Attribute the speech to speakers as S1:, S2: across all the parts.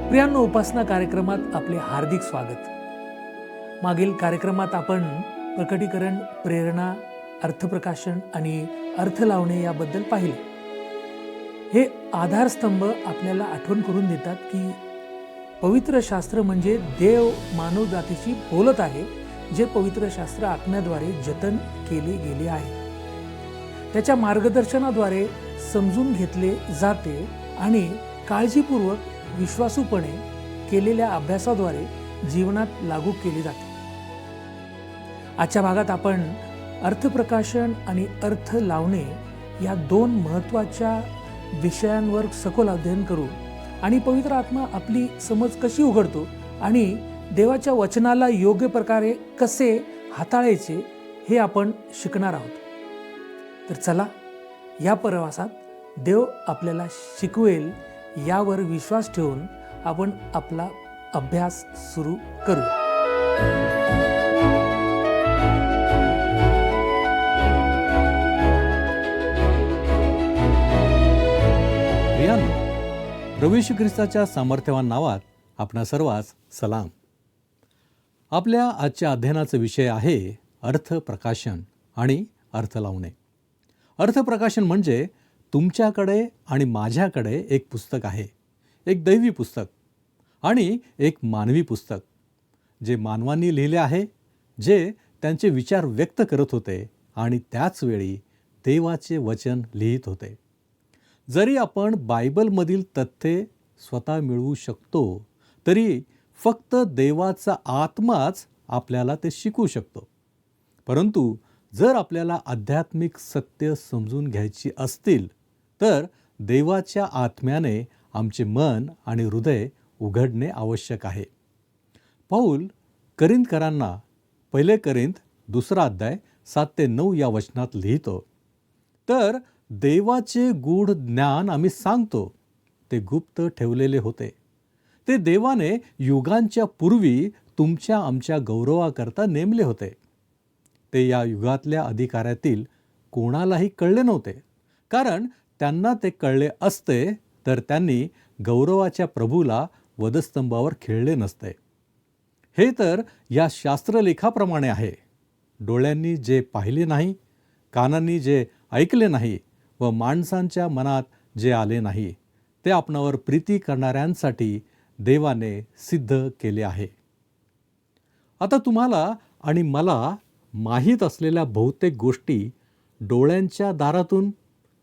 S1: प्रियांनो, उपासना कार्यक्रमात आपले हार्दिक स्वागत. मागील कार्यक्रमात आपण प्रकटीकरण, प्रेरणा, अर्थप्रकाशन आणि अर्थ लावणे याबद्दल पाहिले. हे आधारस्तंभ आपल्याला आठवण करून देतात की पवित्र शास्त्र म्हणजे देव मानव जातीशी बोलत आहे, जे पवित्र शास्त्र आत्म्याद्वारे जतन केले गेले आहे. त्याच्या मार्गदर्शनाद्वारे समजून घेतले जाते आणि काळजीपूर्वक विश्वासूपणे केलेल्या अभ्यासाद्वारे जीवनात लागू केले जाते. आजच्या भागात आपण अर्थप्रकाशन आणि अर्थ लावणे या दोन महत्त्वाच्या विषयांवर सखोल अध्ययन करू आणि पवित्र आत्मा आपली समज कशी उघडतो आणि देवाच्या वचनाला योग्य प्रकारे कसे हाताळायचे हे आपण शिकणार आहोत. तर चला, या प्रवासात देव आपल्याला शिकवेल यावर विश्वास ठेवून आपण आपला अभ्यास सुरू करूया.
S2: प्रियांनो, प्रभू येशू ख्रिस्ताच्या सामर्थ्यवान नावात आपणा सर्वांस सलाम. आपल्या आजच्या अध्ययनाचा विषय आहे अर्थप्रकाशन आणि अर्थ लावणे. अर्थप्रकाशन म्हणजे तुमच्याकडे आणि माझ्याकडे एक पुस्तक आहे, एक दैवी पुस्तक आणि एक मानवी पुस्तक, जे मानवांनी लिहिले आहे, जे त्यांचे विचार व्यक्त करत होते आणि त्याचवेळी देवाचे वचन लिहित होते. जरी आपण बायबलमधील तथ्ये स्वतः मिळवू शकतो, तरी फक्त देवाचा आत्माच आपल्याला ते शिकवू शकतो. परंतु जर आपल्याला आध्यात्मिक सत्य समजून घ्यायची असतील, तर देवाच्या आत्म्याने आमचे मन आणि हृदय उघडणे आवश्यक आहे. पौल करिंथकरांना 1 करिंथ 2 अध्याय 7 ते 9 या वचनात लिहितो, तर देवाचे गूढ ज्ञान आम्ही सांगतो, ते गुप्त ठेवलेले होते. ते देवाने युगांच्या पूर्वी तुमच्या आमच्या गौरवाकरता नेमले होते. ते या युगातल्या अधिकाऱ्यातील कोणालाही कळले नव्हते, कारण त्यांना ते कळले असते तर त्यांनी गौरवाच्या प्रभूला वधस्तंभावर खिळले नसते. हे तर या शास्त्रलेखाप्रमाणे आहे, डोळ्यांनी जे पाहिले नाही, कानांनी जे ऐकले नाही व माणसांच्या मनात जे आले नाही, ते आपणावर प्रीती करणाऱ्यांसाठी देवाने सिद्ध केले आहे. आता तुम्हाला आणि मला माहीत असलेल्या बहुतेक गोष्टी डोळ्यांच्या दारातून,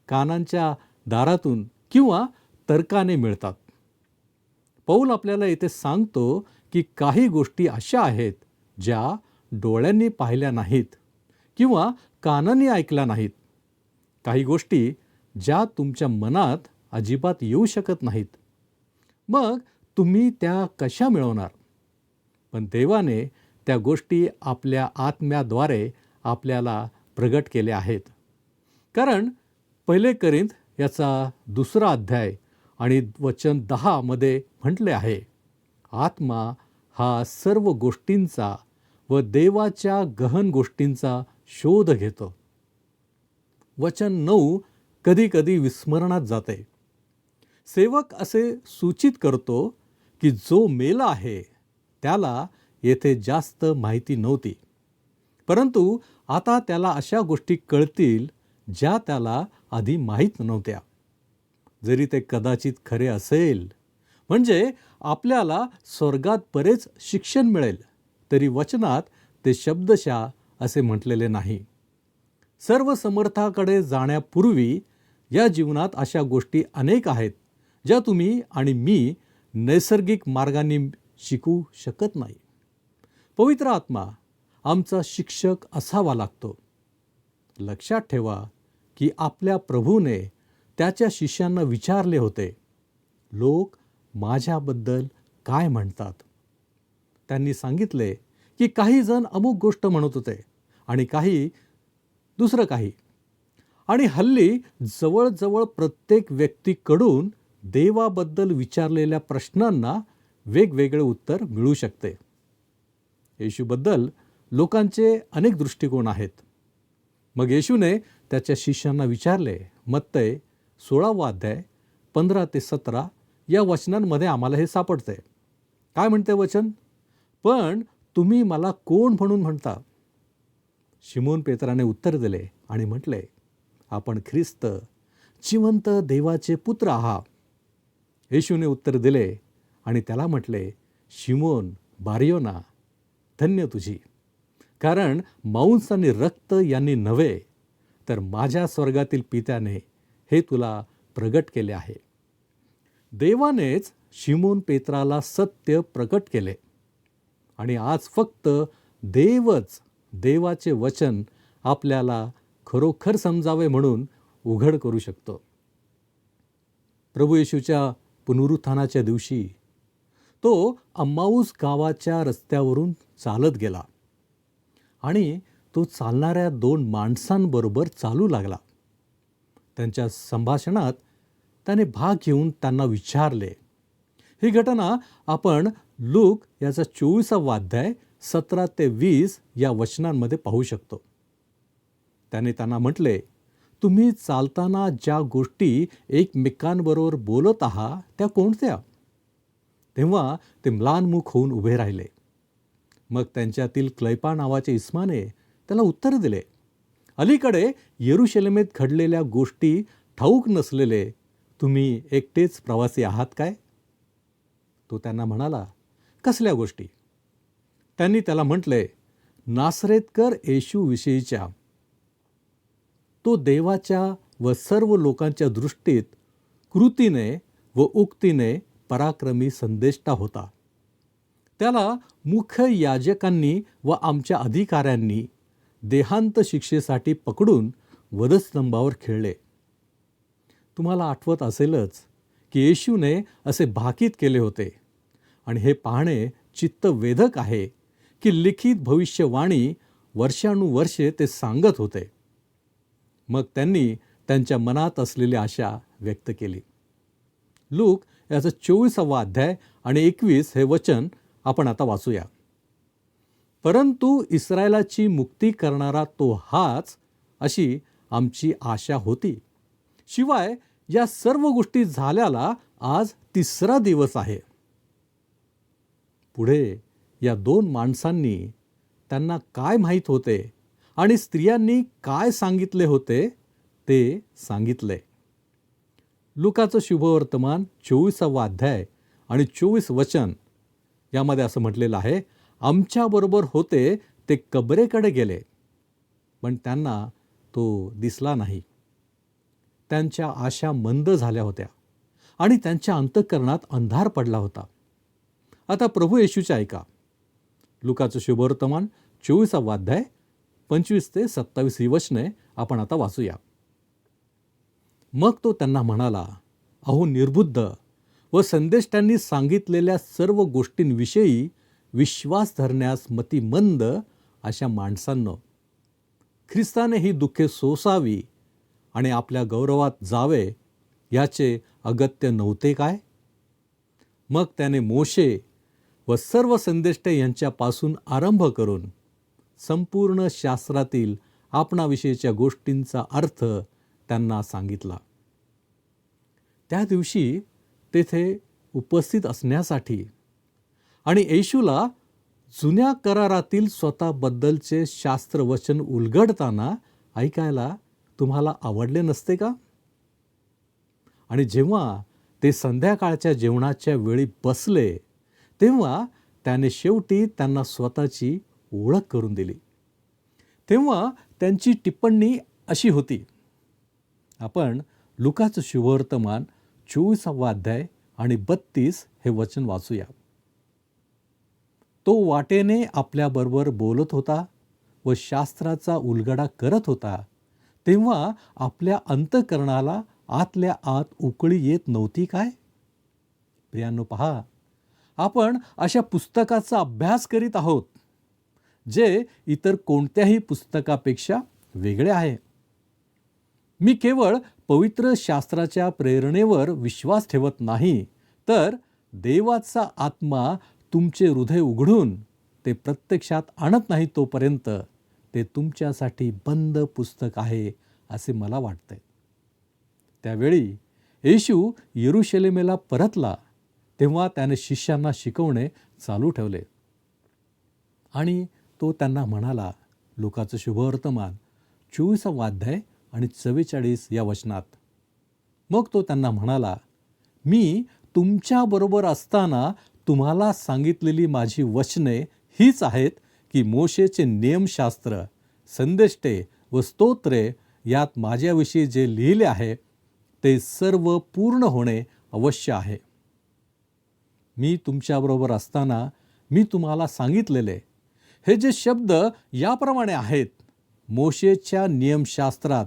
S2: कानांच्या दारातून किंवा तर्काने मिळतात. पौल आपल्याला इथे सांगतो की काही गोष्टी अशा आहेत ज्या डोळ्यांनी पाहिल्या नाहीत किंवा कानांनी ऐकल्या नाहीत. काही गोष्टी ज्या तुमच्या मनात अजिबात येऊ शकत नाहीत. मग तुम्ही त्या कशा मिळवणार? पण देवाने त्या गोष्टी आपल्या आत्म्याद्वारे आपल्याला प्रगट केल्या आहेत. कारण 1 करिंथ याचा 2 अध्याय आणि वचन 10 मध्ये म्हटले आहे, आत्मा हा सर्व गोष्टींचा व देवाच्या गहन गोष्टींचा शोध घेतो. वचन 9 कधी कधी विस्मरणात जाते. सेवक असे सूचित करतो की जो मेला आहे त्याला येथे जास्त माहिती नव्हती, परंतु आता त्याला अशा गोष्टी कळतील ज्या त्याला आधी माहीत नव्हत्या. जरी ते कदाचित खरे असेल, म्हणजे आपल्याला स्वर्गात बरेच शिक्षण मिळेल, तरी वचनात ते शब्दशः असे म्हटलेले नाही. सर्व समर्थाकडे जाण्यापूर्वी या जीवनात अशा गोष्टी अनेक आहेत ज्या तुम्ही आणि मी नैसर्गिक मार्गाने शिकू शकत नाही. पवित्र आत्मा आमचा शिक्षक असावा लागतो. लक्षात ठेवा की आपल्या प्रभूने त्याच्या शिष्यांना विचारले होते, लोक माझ्याबद्दल काय म्हणतात? त्यांनी सांगितले की काही जण अमुक गोष्ट म्हणत होते आणि काही दुसरं काही. आणि हल्ली जवळजवळ प्रत्येक व्यक्तीकडून देवाबद्दल विचारलेल्या प्रश्नांना वेगवेगळे उत्तर मिळू शकते. येशूबद्दल लोकांचे अनेक दृष्टिकोन आहेत. मग येशूने त्याच्या शिष्यांना विचारले. मत्तय 16 अध्याय 15 ते 17 या वचनांमध्ये आम्हाला हे सापडतंय. काय म्हणते वचन? पण तुम्ही मला कोण म्हणून म्हणता? शिमोन पेत्राने उत्तर दिले आणि म्हटले, आपण ख्रिस्त, जिवंत देवाचे पुत्र आहात. येशूने उत्तर दिले आणि त्याला म्हटले, शिमोन बारयोना, धन्य तुझी, कारण मांस आणि रक्त यांनी नव्हे, तर माझ्या स्वर्गातील पित्याने हे तुला प्रगट केले आहे. देवानेच शिमोन पेत्राला सत्य प्रकट केले आणि आज फक्त देवच देवाचे वचन आपल्याला खरोखर समजावे म्हणून उघड करू शकतो. प्रभू येशूच्या पुनरुत्थानाच्या दिवशी तो अम्माऊस गावाच्या रस्त्यावरून चालत गेला आणि तो चालणाऱ्या 2 माणसांबरोबर चालू लागला. त्यांच्या संभाषणात त्याने भाग घेऊन त्यांना विचारले. ही घटना आपण लूक याचा 24वा अध्याय 17 ते 20 या वचनांमध्ये पाहू शकतो. त्याने त्यांना म्हटले, तुम्ही चालताना ज्या गोष्टी एकमेकांबरोबर बोलत आहात त्या कोणत्या? तेव्हा ते म्लानमुख होऊन उभे राहिले. मग त्यांच्यातील क्लैपा नावाच्या इस्माने त्याला उत्तर दिले, अलीकडे येरुशलेमेत घडलेल्या गोष्टी ठाऊक नसलेले तुम्ही एकटेच प्रवासी आहात काय? तो त्यांना म्हणाला, कसल्या गोष्टी? त्यांनी त्याला म्हटले, नासरेतकर येशूविषयीच्या. तो देवाच्या व सर्व लोकांच्या दृष्टीत कृतीने व उक्तीने पराक्रमी संदेष्टा होता. त्याला मुख्य याजकांनी व आमच्या अधिकाऱ्यांनी देहांत शिक्षेसाठी पकडून वधस्तंभावर खिळले. तुम्हाला आठवत असेलच की येशूने असे भाकीत केले होते आणि हे पाहणे चित्तवेधक आहे की लिखित भविष्यवाणी वर्षानुवर्षे ते सांगत होते. मग त्यांनी त्यांच्या मनात असलेली आशा व्यक्त केली. लूक याचा 24वा अध्याय आणि 21 हे वचन आपण आता वाचूया. परंतु इस्रायलाची मुक्ती करणारा तो हाच, अशी आमची आशा होती. शिवाय या सर्व गोष्टी झाल्याला आज 3रा दिवस आहे. पुढे या 2 माणसांनी त्यांना काय माहीत होते आणि स्त्रियांनी काय सांगितले होते ते सांगितले. लुकाचं शुभवर्तमान 24वा अध्याय आणि 24 वचन यामध्ये असं म्हटलेलं आहे, आमच्याबरोबर होते ते कबरेकडे गेले, पण त्यांना तो दिसला नाही. त्यांच्या आशा मंद झाल्या होत्या आणि त्यांच्या अंतःकरणात अंधार पडला होता. आता प्रभू येशूचे ऐका. लुकाचं शुभवर्तमान 24वा अध्याय 25 ते 27 ही वचने आपण आता वाचूया. मग तो त्यांना म्हणाला, अहो निर्बुद्ध व संदेष्टांनी सांगितलेल्या सर्व गोष्टींविषयी विश्वास धरण्यास मतिमंद अशा माणसांनो, ख्रिस्ताने ही दुःखे सोसावी आणि आपल्या गौरवात जावे याचे अगत्य नव्हते काय? मग त्याने मोशे व सर्व संदेष्टे यांच्यापासून आरंभ करून संपूर्ण शास्त्रातील आपणाविषयीच्या गोष्टींचा अर्थ त्यांना सांगितला. त्या दिवशी तेथे उपस्थित असण्यासाठी आणि येशूला जुन्या करारातील स्वतःबद्दलचे शास्त्रवचन उलगडताना ऐकायला तुम्हाला आवडले नसते का? आणि जेव्हा ते संध्याकाळच्या जेवणाच्या वेळी बसले तेव्हा त्याने शेवटी त्यांना स्वतःची ओळख करून दिली. तेव्हा त्यांची टिप्पणी अशी होती. आपण लुकाचं शुभवर्तमान 24वा अध्याय आणि 32 हे वचन वाचूया. तो वाटेने आपल्याबरोबर बोलत होता व शास्त्राचा उलगडा करत होता, तेव्हा आपल्या अंतःकरणाला आतल्या आत उकळी येत नव्हती काय? प्रियांनो, पहा, आपण अशा पुस्तकाचा अभ्यास करीत आहोत जे इतर कोणत्याही पुस्तकापेक्षा वेगळे आहे. मी केवळ पवित्र शास्त्राच्या प्रेरणेवर विश्वास ठेवत नाही, तर देवाचा आत्मा तुमचे हृदय उघडून ते प्रत्यक्षात आणत नाही तोपर्यंत ते तुमच्यासाठी बंद पुस्तक आहे असे मला वाटते. त्यावेळी येशू येरुशलेमेला परतला तेव्हा त्याने शिष्यांना शिकवणे चालू ठेवले आणि तो त्यांना म्हणाला, लुकाचं शुभवर्तमान 24 अध्याय आणि 44 या वचनात, मग तो त्यांना म्हणाला, मी तुमच्याबरोबर असताना तुम्हाला सांगितलेली माझी वचने हीच आहेत की मोशेचे नियमशास्त्र, संदेष्टे व स्तोत्रे यात माझ्याविषयी जे लिहिले आहे ते सर्व पूर्ण होणे अवश्य आहे. मी तुमच्याबरोबर असताना मी तुम्हाला सांगितलेले हे जे शब्द याप्रमाणे आहेत, मोशेच्या नियमशास्त्रात,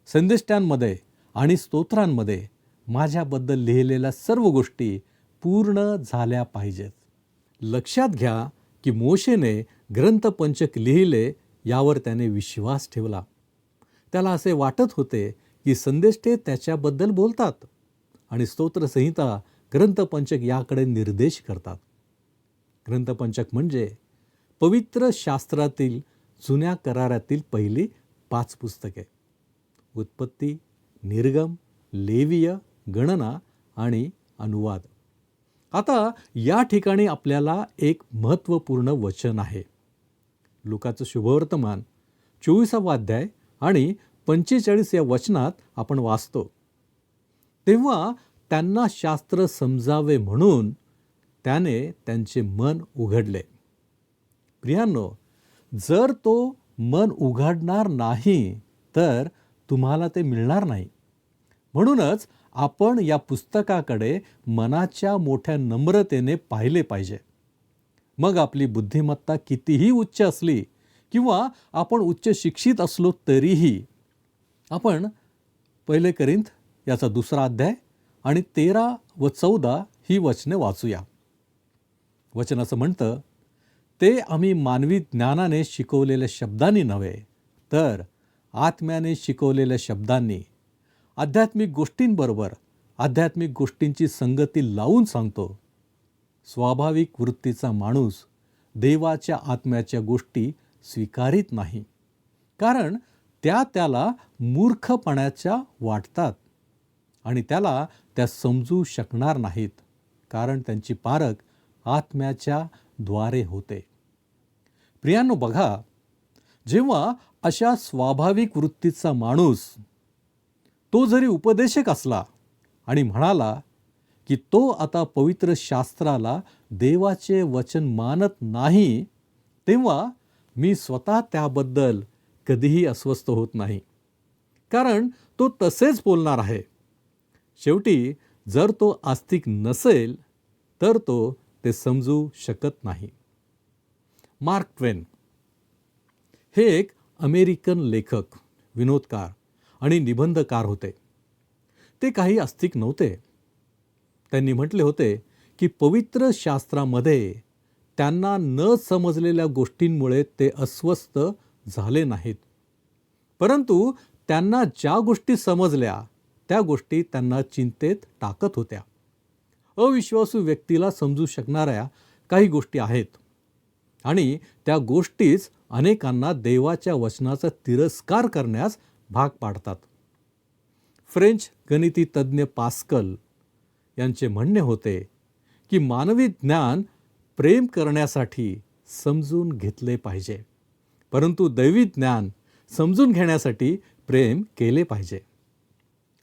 S2: संदेष्टांमध्ये आणि स्तोत्रांमध्ये माझ्याबद्दल लिहिलेल्या सर्व गोष्टी पूर्ण झाल्या पाहिजेत. लक्षात घ्या की मोशेने ग्रंथपंचक लिहिले यावर त्याने विश्वास ठेवला. त्याला असे वाटत होते की संदेष्टे त्याच्याबद्दल बोलतात आणि स्तोत्रसंहिता, ग्रंथपंचक याकडे निर्देश करतात. ग्रंथपंचक म्हणजे पवित्र शास्त्रातील जुन्या करारातील पहिली 5 पुस्तके: उत्पत्ती, निर्गम, लेवीय, गणना आणि अनुवाद. आता या ठिकाणी आपल्याला एक महत्त्वपूर्ण वचन आहे. लुकाचं शुभवर्तमान 24 अध्याय आणि 45 या वचनात आपण वाचतो, तेव्हा त्यांना शास्त्र समजावे म्हणून त्याने त्यांचे मन उघडले. प्रियांनो, जर तो मन उघडणार नाही तर तुम्हाला ते मिळणार नाही. म्हणूनच आपण या पुस्तकाकडे मनाच्या मोठ्या नम्रतेने पाहिले पाहिजे. मग आपली बुद्धिमत्ता कितीही उच्च असली किंवा आपण उच्च शिक्षित असलो तरीही आपण 1 कोरिंथ याचा 2 अध्याय आणि 13 व 14 ही वचने वाचूया. वचन असं म्हणतं, ते आम्ही मानवी ज्ञानाने शिकवलेल्या शब्दांनी नव्हे तर आत्म्याने शिकवलेल्या शब्दांनी आध्यात्मिक गोष्टींबरोबर आध्यात्मिक गोष्टींची संगती लावून सांगतो. स्वाभाविक वृत्तीचा माणूस देवाच्या आत्म्याच्या गोष्टी स्वीकारित नाही, कारण त्या त्याला मूर्खपणाच्या वाटतात आणि त्याला त्या समजू शकणार नाहीत, कारण त्यांची पारख आत्म्याच्या द्वारे होते. प्रियांनो, बघा, जेव्हा अशा स्वाभाविक वृत्तीचा माणूस, तो जरी उपदेशक असला आणि म्हणाला की तो आता पवित्र शास्त्राला देवाचे वचन मानत नाही, तेव्हा मी स्वतः त्याबद्दल कधीही अस्वस्थ होत नाही, कारण तो तसेच बोलणार आहे. शेवटी जर तो आस्तिक नसेल तर तो ते समजू शकत नाही. मार्क ट्वेन हे एक अमेरिकन लेखक, विनोदकार आणि निबंधकार होते. ते काही आस्तिक नव्हते. त्यांनी म्हटले होते की पवित्र शास्त्रामध्ये त्यांना न समजलेल्या गोष्टींमुळे ते अस्वस्थ झाले नाहीत, परंतु त्यांना ज्या गोष्टी समजल्या त्या गोष्टी त्यांना चिंतेत टाकत होत्या. अविश्वासू व्यक्तीला समजू शकणाऱ्या काही गोष्टी आहेत आणि त्या गोष्टीच अनेकांना देवाच्या वचनाचा तिरस्कार करण्यास भाग पाडतात. फ्रेंच गणिती तज्ज्ञ पास्कल यांचे म्हणणे होते की मानवी ज्ञान प्रेम करण्यासाठी समजून घेतले पाहिजे, परंतु दैवी ज्ञान समजून घेण्यासाठी प्रेम केले पाहिजे.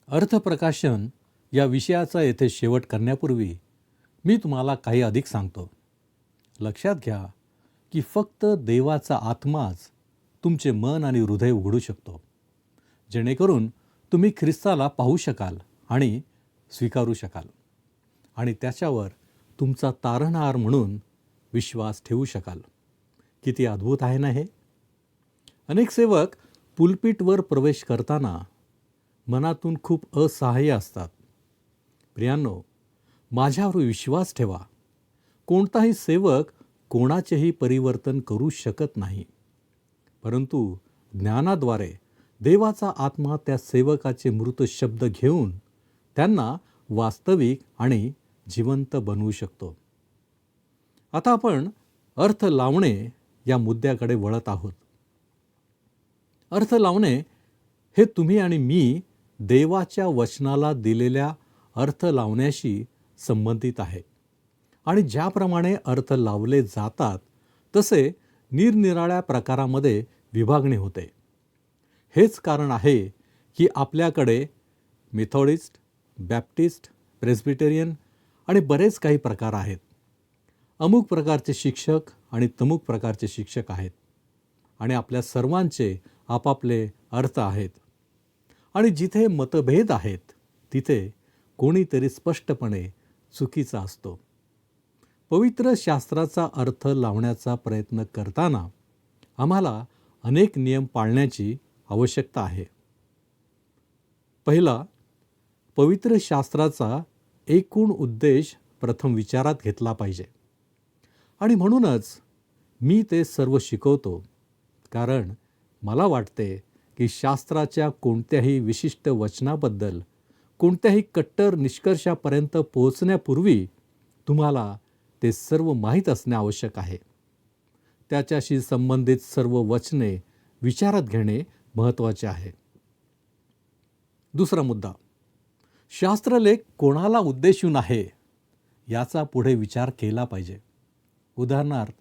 S2: अर्थप्रकाशन या विषयाचा येथे शेवट करण्यापूर्वी मी तुम्हाला काही अधिक सांगतो. लक्षात घ्या की फक्त देवाचा आत्माच तुमचे मन आणि हृदय उघडू शकतो, जेणेकरून तुम्ही ख्रिस्ताला पाहू शकाल आणि स्वीकारू शकाल आणि त्याच्यावर तुमचा तारणहार म्हणून विश्वास ठेवू शकाल. किती अद्भुत आहे ना हे. अनेक सेवक पुलपिटवर प्रवेश करताना मनातून खूप असहाय्य असतात. प्रियांनो, माझ्यावर विश्वास ठेवा. कोणताही सेवक कोणाचेही परिवर्तन करू शकत नाही, परंतु ज्ञानाद्वारे देवाचा आत्मा त्या सेवकाचे मृत शब्द घेऊन त्यांना वास्तविक आणि जिवंत बनवू शकतो. आता आपण अर्थ लावणे या मुद्द्याकडे वळत आहोत. अर्थ लावणे हे तुम्ही आणि मी देवाच्या वचनाला दिलेल्या अर्थ लावण्याशी संबंधित आहे. आणि ज्याप्रमाणे अर्थ लावले जातात तसे निरनिराळ्या प्रकारामध्ये विभागणी होते. हेच कारण आहे की आपल्याकडे मेथोडिस्ट, बॅप्टिस्ट, प्रेस्बिटेरियन आणि बरेच काही प्रकार आहेत. अमुक प्रकारचे शिक्षक आणि तमुक प्रकारचे शिक्षक आहेत आणि आपल्या सर्वांचे आपापले अर्थ आहेत. आणि जिथे मतभेद आहेत तिथे कोणीतरी स्पष्टपणे चुकीचा असतो. पवित्र शास्त्राचा अर्थ लावण्याचा प्रयत्न करताना आम्हाला अनेक नियम पाळण्याची आवश्यकता आहे. पहिला, पवित्र शास्त्राचा एकूण उद्देश प्रथम विचारात घेतला पाहिजे. आणि म्हणूनच मी ते सर्व शिकवतो, कारण मला वाटते की शास्त्राच्या कोणत्याही विशिष्ट वचनाबद्दल कोणत्याही कट्टर निष्कर्षापर्यंत पोहोचण्यापूर्वी तुम्हाला ते सर्व माहीत असणे आवश्यक आहे. त्याच्याशी संबंधित सर्व वचने विचारात घेणे महत्त्वाचे आहे. दुसरा मुद्दा, शास्त्रलेख कोणाला उद्देशून आहे याचा पुढे विचार केला पाहिजे. उदाहरणार्थ,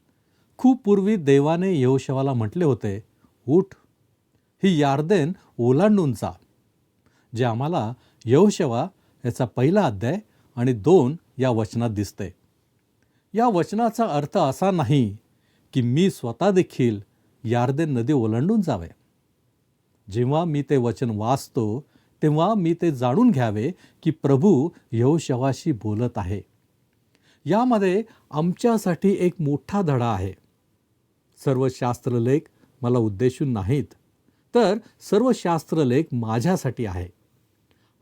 S2: खूप पूर्वी देवाने यहोशवाला म्हटले होते, उठ, ही यार्देन ओलांडून जा, जे आम्हाला यहोशवा याचा 1 अध्याय आणि 2 या वचनात दिसते. या वचनाचा अर्थ असा नाही की मी स्वतः देखील यार्देन नदी ओलांडून जावे. जेव्हा मी ते वचन वाचतो तेव्हा मी ते जाणून घ्यावे की प्रभू यहोशवाशी बोलत आहे. यामध्ये आमच्यासाठी एक मोठा धडा आहे. सर्व शास्त्रलेख मला उद्देशून नाहीत, तर सर्व शास्त्रलेख माझ्यासाठी आहे.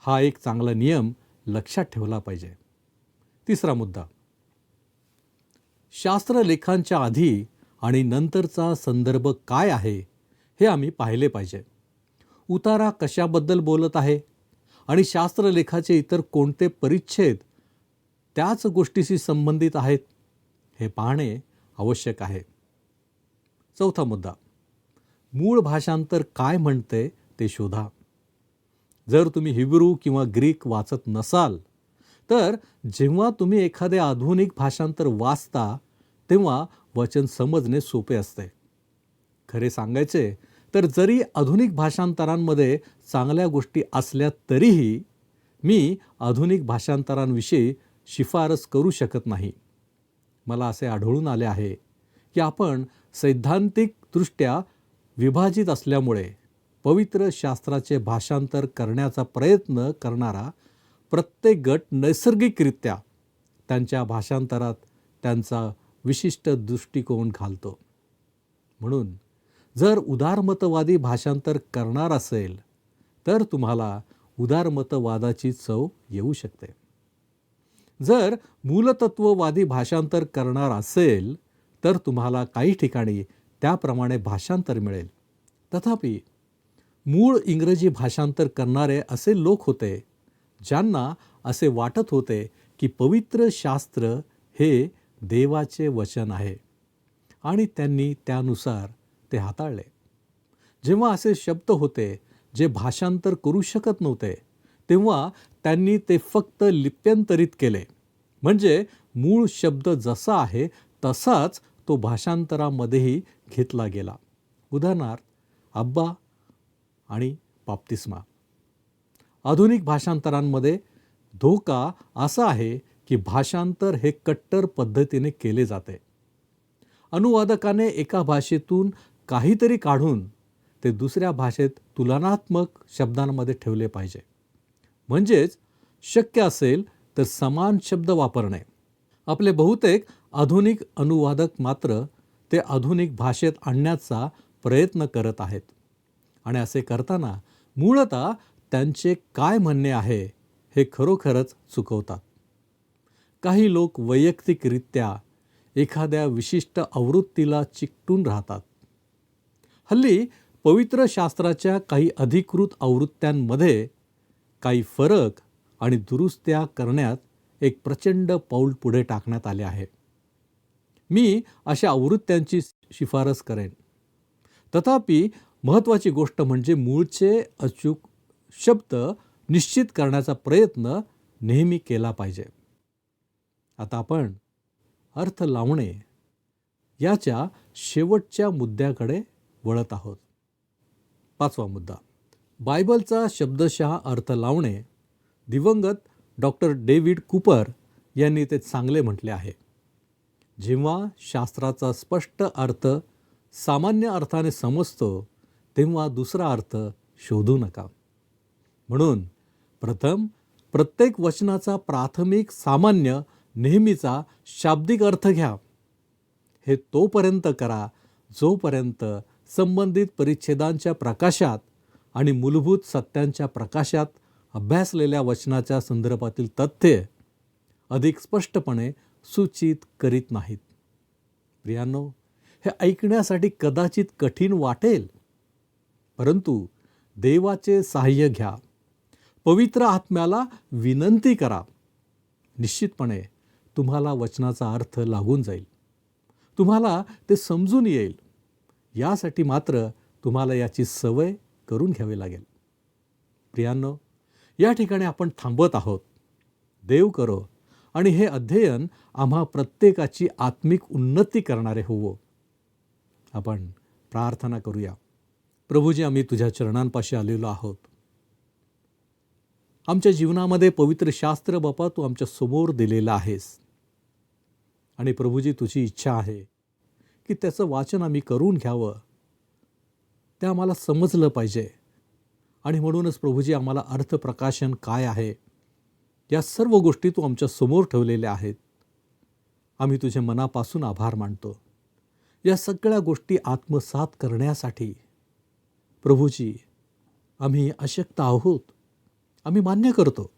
S2: हा एक चांगला नियम लक्षात ठेवला पाहिजे. तिसरा मुद्दा, शास्त्रलेखांच्या आधी आणि नंतरचा संदर्भ काय आहे हे आम्ही पाहिले पाहिजे. उतारा कशाबद्दल बोलत आहे आणि शास्त्रलेखाचे इतर कोणते परिच्छेद त्याच गोष्टीशी संबंधित आहेत हे पाहणे आवश्यक आहे. चौथा मुद्दा, मूळ भाषांतर काय म्हणते ते शोधा. जर तुम्ही हिब्रू किंवा ग्रीक वाचत नसाल तर जेव्हा तुम्ही एखादे आधुनिक भाषांतर वाचता तेव्हा वचन समजणे सोपे असते. खरे सांगायचे तर जरी आधुनिक भाषांतरांमध्ये चांगल्या गोष्टी असल्या तरीही मी आधुनिक भाषांतरांविषयी शिफारस करू शकत नाही. मला असे आढळून आले आहे की आपण सैद्धांतिकदृष्ट्या विभाजित असल्यामुळे पवित्र शास्त्राचे भाषांतर करण्याचा प्रयत्न करणारा प्रत्येक गट नैसर्गिकरित्या त्यांच्या भाषांतरात त्यांचा विशिष्ट दृष्टिकोन घालतो. म्हणून जर उदारमतवादी भाषांतर करणार असेल तर तुम्हाला उदारमतवादाची चव येऊ शकते. जर मूलतत्ववादी भाषांतर करणार असेल तर तुम्हाला काही ठिकाणी त्याप्रमाणे भाषांतर मिळेल. तथापि मूळ इंग्रजी भाषांतर करणारे असे लोक होते ज्यांना असे वाटत होते की पवित्र शास्त्र हे देवाचे वचन आहे आणि त्यांनी त्यानुसार ते हाताळले. जेव्हा असे शब्द होते जे भाषांतर करू शकत नव्हते तेव्हा त्यांनी ते फक्त लिप्यंतरित केले, म्हणजे मूळ शब्द जसा आहे तसाच तो भाषांतरामध्येही घेतला गेला. उदाहरणार्थ, अब्बा आणि बाप्तिस्मा. आधुनिक भाषांतरांमध्ये धोका असा आहे की भाषांतर हे कट्टर पद्धतीने केले जाते. अनुवादकाने एका भाषेतून काहीतरी काढून ते दुसऱ्या भाषेत तुलनात्मक शब्दांमध्ये ठेवले पाहिजे. म्हणजेच शक्य असेल तर समान शब्द वापरणे. आपले बहुतेक आधुनिक अनुवादक मात्र ते आधुनिक भाषेत आणण्याचा प्रयत्न करत आहेत आणि असे करताना मूळतः त्यांचे काय म्हणणे आहे हे खरोखरच चुकवतात. काही लोक वैयक्तिकरित्या एखाद्या विशिष्ट आवृत्तीला चिकटून राहतात. हल्ली पवित्र शास्त्राच्या काही अधिकृत आवृत्त्यांमध्ये काही फरक आणि दुरुस्त्या करण्यात एक प्रचंड पाऊल पुढे टाकण्यात आले आहे. मी अशा आवृत्त्यांची शिफारस करेन. तथापि महत्त्वाची गोष्ट म्हणजे मूळचे अचूक शब्द निश्चित करण्याचा प्रयत्न नेहमी केला पाहिजे. आता आपण अर्थ लावणे याच्या शेवटच्या मुद्द्याकडे वळत आहोत. 5वा मुद्दा, बायबलचा शब्दशः अर्थ लावणे. दिवंगत डॉक्टर डेव्हिड कूपर यांनी ते चांगले म्हटले आहे. जेव्हा शास्त्राचा स्पष्ट अर्थ सामान्य अर्थाने समजतो तेव्हा दुसरा अर्थ शोधू नका. म्हणून प्रथम प्रत्येक वचनाचा प्राथमिक सामान्य नेहमीचा शाब्दिक अर्थ घ्या. हे तोपर्यंत करा जोपर्यंत संबंधित परिच्छेदांच्या प्रकाशात आणि मूलभूत सत्यांच्या प्रकाशात अभ्यासलेल्या वचनाच्या संदर्भातील तथ्ये अधिक स्पष्टपणे सूचित करीत नाहीत. प्रियांनो, हे ऐकण्यासाठी कदाचित कठीण वाटेल, परंतु देवाचे सहाय्य घ्या. पवित्र आत्म्याला विनंती करा. निश्चितपणे तुम्हाला वचनाचा अर्थ लागून जाईल. तुम्हाला ते समजून येईल. यासाठी मात्र तुम्हाला याची सवय करून घ्यावी लागेल. प्रियांनो, या ठिकाणी आपण थांबत आहोत. देव करो आणि हे अध्ययन आम्हा प्रत्येकाची आत्मिक उन्नती करणारे होवो. आपण प्रार्थना करूया. प्रभूजी, आम्ही तुझ्या चरणांपाशी आलेलो आहोत. आमच्या जीवनामध्ये पवित्र शास्त्र बापा तू आमच्या समोर दिलेलं आहेस. आणि प्रभूजी, तुझी इच्छा आहे की त्याचं वाचन आम्ही करून घ्यावं. ते आम्हाला समजलं पाहिजे. आणि म्हणूनच प्रभूजी, आम्हाला अर्थप्रकाशन काय आहे या सर्व गोष्टी तू आमच्या समोर ठेवलेल्या आहेत. आम्ही तुझे मनापासून आभार मानतो. या सगळ्या गोष्टी आत्मसात करण्यासाठी प्रभूजी आम्ही अशक्त आहोत, आम्ही मान्य करतो.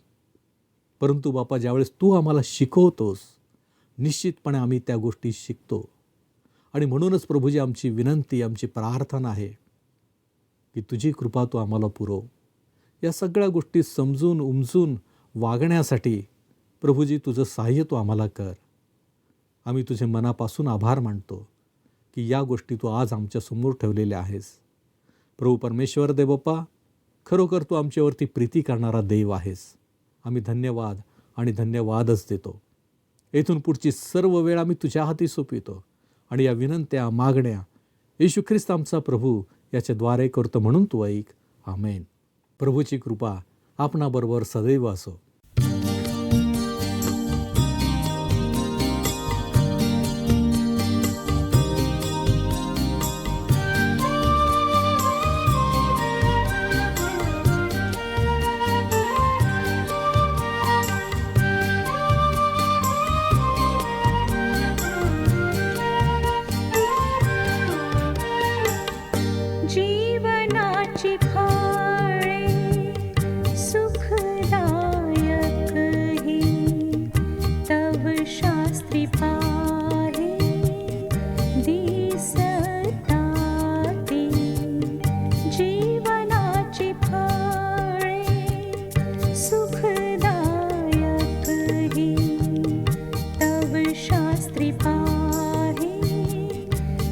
S2: परंतु बापा, ज्यावेळेस तू आम्हाला शिकवतोस निश्चितपणे आम्ही त्या गोष्टी शिकतो. आणि म्हणूनच प्रभूजी आमची विनंती, आमची प्रार्थना आहे की तुझी कृपा तू आम्हाला पुरव. या सगळ्या गोष्टी समजून उमजून वागण्यासाठी प्रभूजी तुझं सहाय्य तू आम्हाला कर. आम्ही तुझे मनापासून आभार मानतो की या गोष्टी तू आज आमच्यासमोर ठेवलेल्या आहेस. प्रभू परमेश्वर देव बाप्पा, खरोखर तू आमच्यावरती प्रीती करणारा देव आहेस. आम्ही धन्यवाद आणि धन्यवादच देतो. येथून पुढची सर्व वेळ आम्ही तुझ्या हाती सोपवितो आणि या विनंत्या मागण्या येशू ख्रिस्त आमचा प्रभू याच्याद्वारे करतो म्हणून तू ऐक. आमेन. प्रभूची कृपा आपणाबरोबर सदैव असो.
S3: जीवनाची फळे सुखदायक ही तव शास्त्री पाहे दिसताती. जीवनाची फळे सुखदायक ही तव शास्त्री पाहे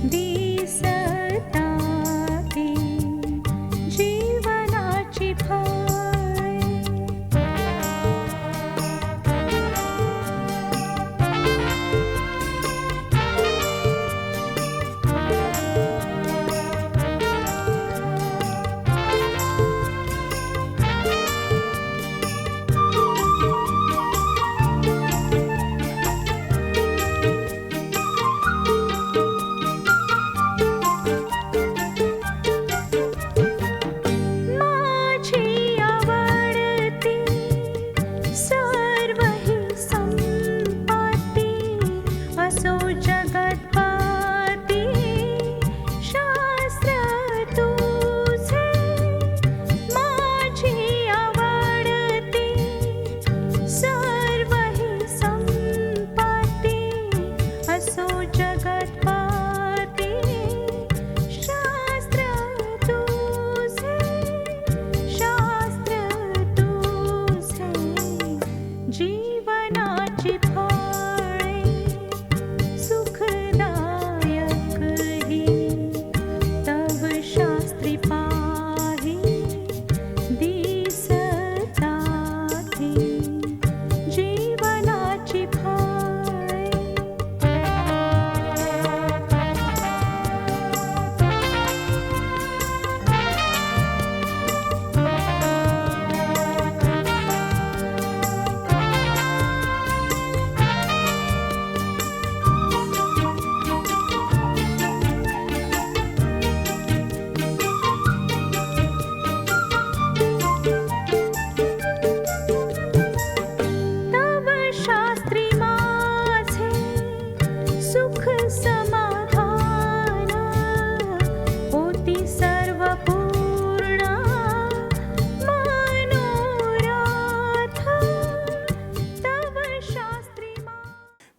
S3: दिसताती. जीवनाची फळे.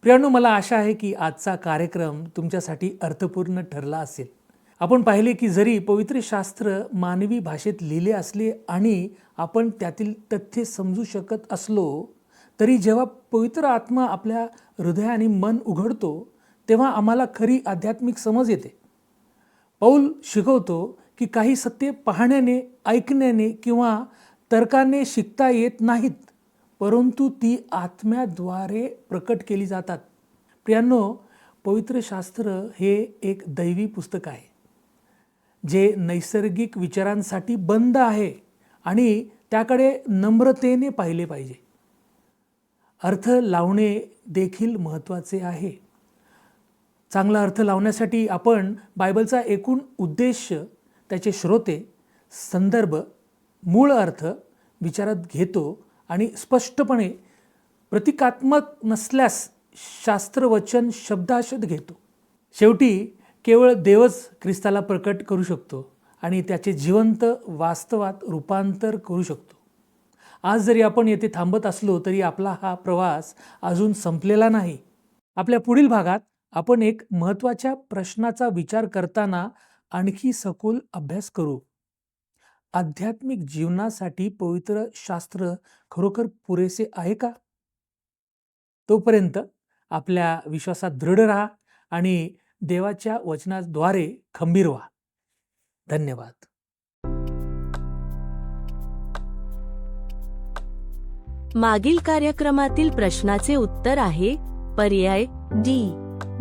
S1: प्रियांनो, मला आशा आहे की आजचा कार्यक्रम तुमच्यासाठी अर्थपूर्ण ठरला असेल. आपण पाहिले की जरी पवित्र शास्त्र मानवी भाषेत लिहिले असले आणि आपण त्यातील तथ्ये समजू शकत असलो, तरी जेव्हा पवित्र आत्मा आपल्या हृदय आणि मन उघडतो तेव्हा आम्हाला खरी आध्यात्मिक समज येते. पौल शिकवतो की काही सत्ये पाहण्याने, ऐकण्याने किंवा तर्काने शिकता येत नाहीत, परंतु ती आत्म्याद्वारे प्रकट केली जातात. प्रियांनो, पवित्र शास्त्र हे एक दैवी पुस्तक आहे जे नैसर्गिक विचारांसाठी बंद आहे आणि त्याकडे नम्रतेने पाहिले पाहिजे. अर्थ लावणे देखील महत्त्वाचे आहे. चांगला अर्थ लावण्यासाठी आपण बायबलचा एकूण उद्देश, त्याचे श्रोते, संदर्भ, मूळ अर्थ विचारात घेतो आणि स्पष्टपणे प्रतिकात्मक नसल्यास शास्त्रवचन शब्दाशब्द घेतो. शेवटी केवळ देवच ख्रिस्ताला प्रकट करू शकतो आणि त्याचे जिवंत वास्तवात रूपांतर करू शकतो. आज जरी आपण येथे थांबत असलो तरी आपला हा प्रवास अजून संपलेला नाही. आपल्या पुढील भागात आपण एक महत्त्वाच्या प्रश्नाचा विचार करताना आणखी सखोल अभ्यास करू. आध्यात्मिक जीवनासाठी पवित्र शास्त्र खरोखर पुरेसे आहे का? तोपर्यंत आपल्या विश्वासात दृढ राहा आणि देवाच्या वचनाद्वारे खंबीर व्हा. धन्यवाद.
S4: मागील कार्यक्रमातील प्रश्नाचे उत्तर आहे पर्याय डी.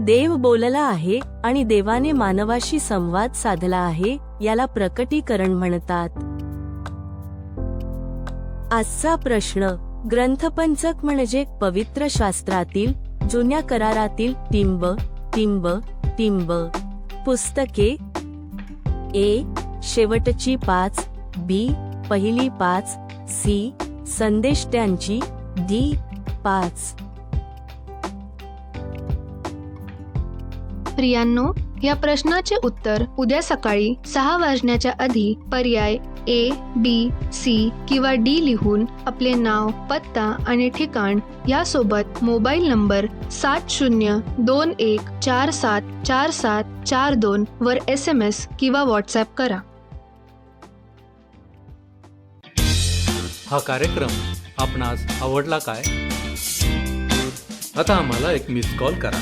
S4: देव बोलला आहे आणि देवाने मानवाशी संवाद साधला आहे, याला प्रकटीकरण म्हणतात. आजचा प्रश्न: ग्रंथपंचक म्हणजे पवित्र शास्त्रातील, जुन्या करारातील टिंब टिंब टिंब पुस्तके? ए. शेवटची 5, बी. पहिली 5, सी. संदेष्ट्यांची, डी. 5.
S5: प्रियांनो, या प्रश्नाचे उत्तर उद्या सकाळी 6 वाजण्याच्या आधी पर्याय ए, बी, सी किंवा डी लिहून आपले नाव, पत्ता आणि ठिकाण यासोबत मोबाईल नंबर 7021474742 वर SMS किंवा व्हॉट्सॲप करा.
S2: हा कार्यक्रम आपणास आवडला काय? आता आम्हाला एक मिस कॉल करा.